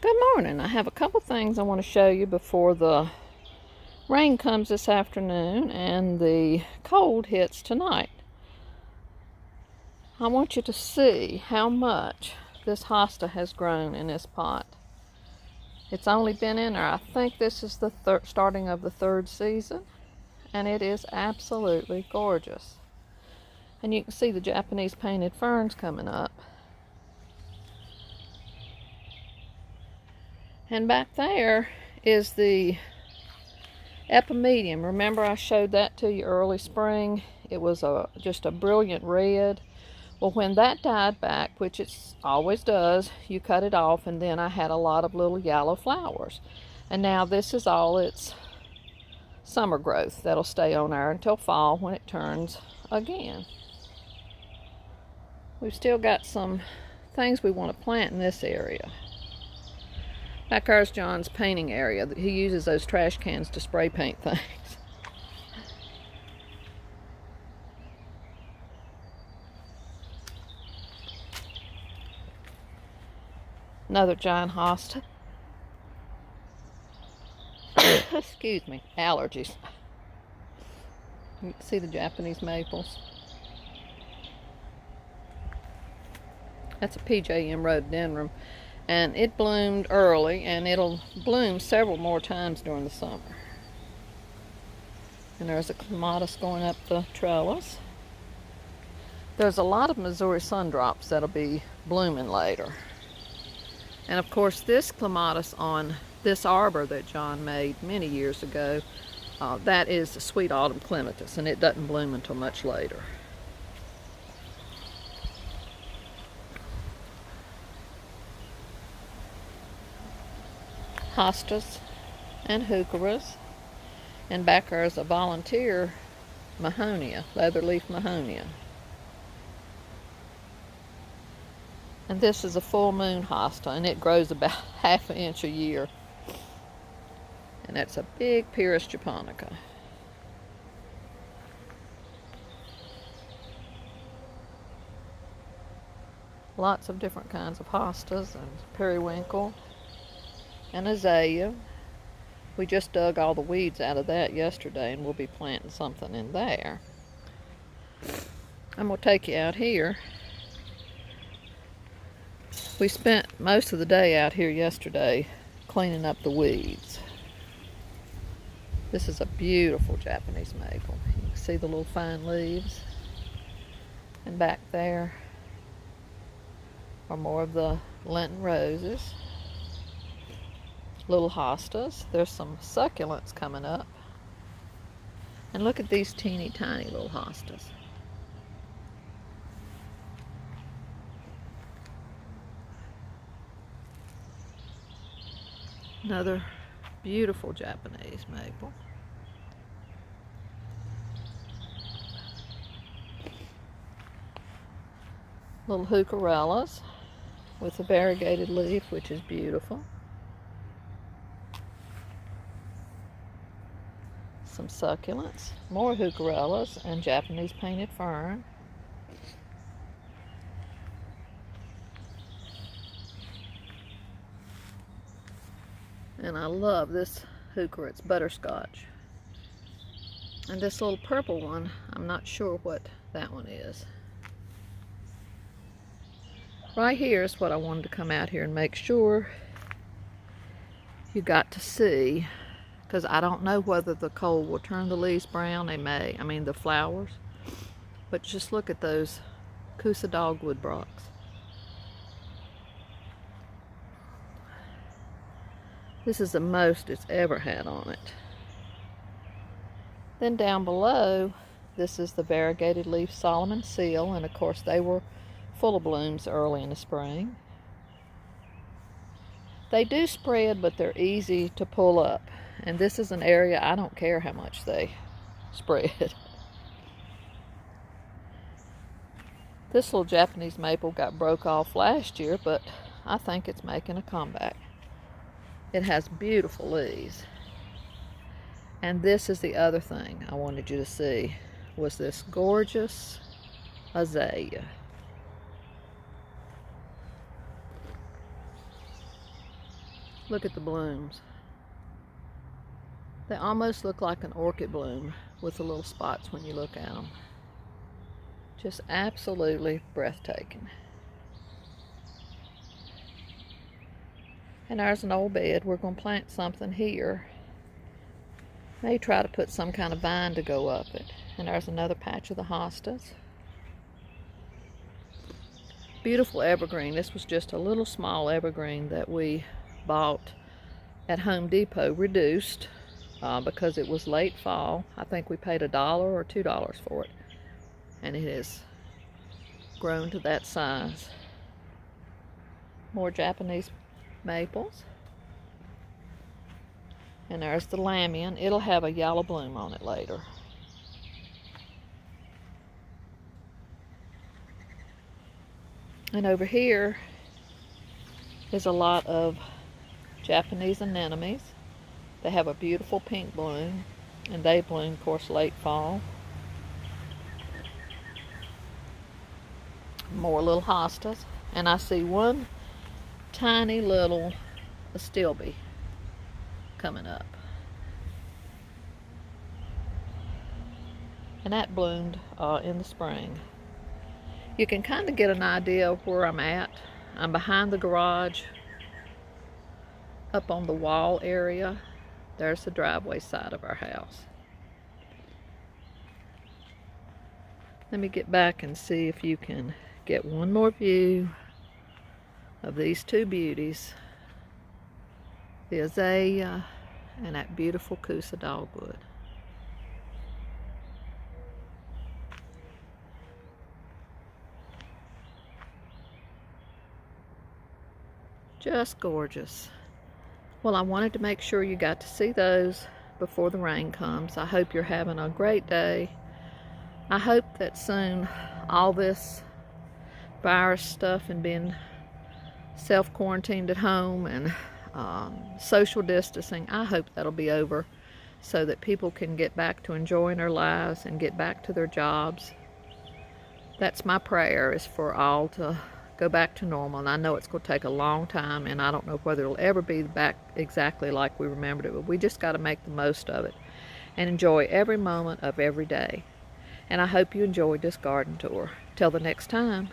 Good morning. I have a couple things I want to show you before the rain comes this afternoon and the cold hits tonight. I want you to see how much this hosta has grown in this pot. It's only been in there, I think this is the starting of the third season, and it is absolutely gorgeous. And you can see the Japanese painted ferns coming up. And back there is the epimedium. Remember I showed that to you early spring? It was just a brilliant red. Well, when that died back, which it always does, you cut it off, and then I had a lot of little yellow flowers. And now this is all its summer growth that'll stay on there until fall when it turns again. We've still got some things we want to plant in this area. Back there's John's painting area. He uses those trash cans to spray paint things. Another giant hosta. Excuse me, allergies. You can see the Japanese maples. That's a PJM rhododendron. And it bloomed early, and it'll bloom several more times during the summer. And there's a clematis going up the trellis. There's a lot of Missouri sundrops that'll be blooming later. And of course this clematis on this arbor that John made many years ago, that is the sweet autumn clematis, and it doesn't bloom until much later. Hostas and heucheras, and back there is a volunteer mahonia, leatherleaf mahonia. And this is a full moon hosta, and it grows about ½ inch a year. And that's a big Pyrrhus japonica. Lots of different kinds of hostas and periwinkle. And azalea. We just dug all the weeds out of that yesterday, and we'll be planting something in there. I'm going to take you out here. We spent most of the day out here yesterday cleaning up the weeds. This is a beautiful Japanese maple. You can see the little fine leaves. And back there are more of the Lenten roses. Little hostas. There's some succulents coming up. And look at these teeny tiny little hostas. Another beautiful Japanese maple. Little heucheras with a variegated leaf, which is beautiful. Some succulents, more heucheras, and Japanese painted fern. And I love this heuchera, it's butterscotch. And this little purple one, I'm not sure what that one is. Right here is what I wanted to come out here and make sure you got to see, because I don't know whether the cold will turn the leaves brown. They may, I mean the flowers. But just look at those kousa dogwood brocks. This is the most it's ever had on it. Then down below, this is the variegated leaf Solomon seal, and of course they were full of blooms early in the spring. They do spread, but they're easy to pull up. And this is an area I don't care how much they spread. This little Japanese maple got broke off last year, but I think it's making a comeback. It has beautiful leaves. And this is the other thing I wanted you to see, was this gorgeous azalea. Look at the blooms. They almost look like an orchid bloom with the little spots when you look at them. Just absolutely breathtaking. And there's an old bed. We're going to plant something here. May try to put some kind of vine to go up it. And there's another patch of the hostas. Beautiful evergreen. This was just a little small evergreen that we bought at Home Depot, reduced because it was late fall. I think we paid $1 or $2 for it. And it has grown to that size. More Japanese maples. And there's the lamian. It'll have a yellow bloom on it later. And over here is a lot of Japanese anemones. They have a beautiful pink bloom, and they bloom, of course, late fall. More little hostas, and I see one tiny little astilbe coming up. And that bloomed in the spring. You can kind of get an idea of where I'm at. I'm behind the garage, up on the wall area. There's the driveway side of our house. Let me get back and see if you can get one more view of these two beauties, the azalea and that beautiful kousa dogwood. Just gorgeous. Well, I wanted to make sure you got to see those before the rain comes. I hope you're having a great day. I hope that soon all this virus stuff and being self-quarantined at home and social distancing, I hope that'll be over so that people can get back to enjoying their lives and get back to their jobs. That's my prayer, is for all to go back to normal. And I know it's going to take a long time, and I don't know whether it'll ever be back exactly like we remembered it, but we just got to make the most of it and enjoy every moment of every day. And I hope you enjoyed this garden tour. Till the next time.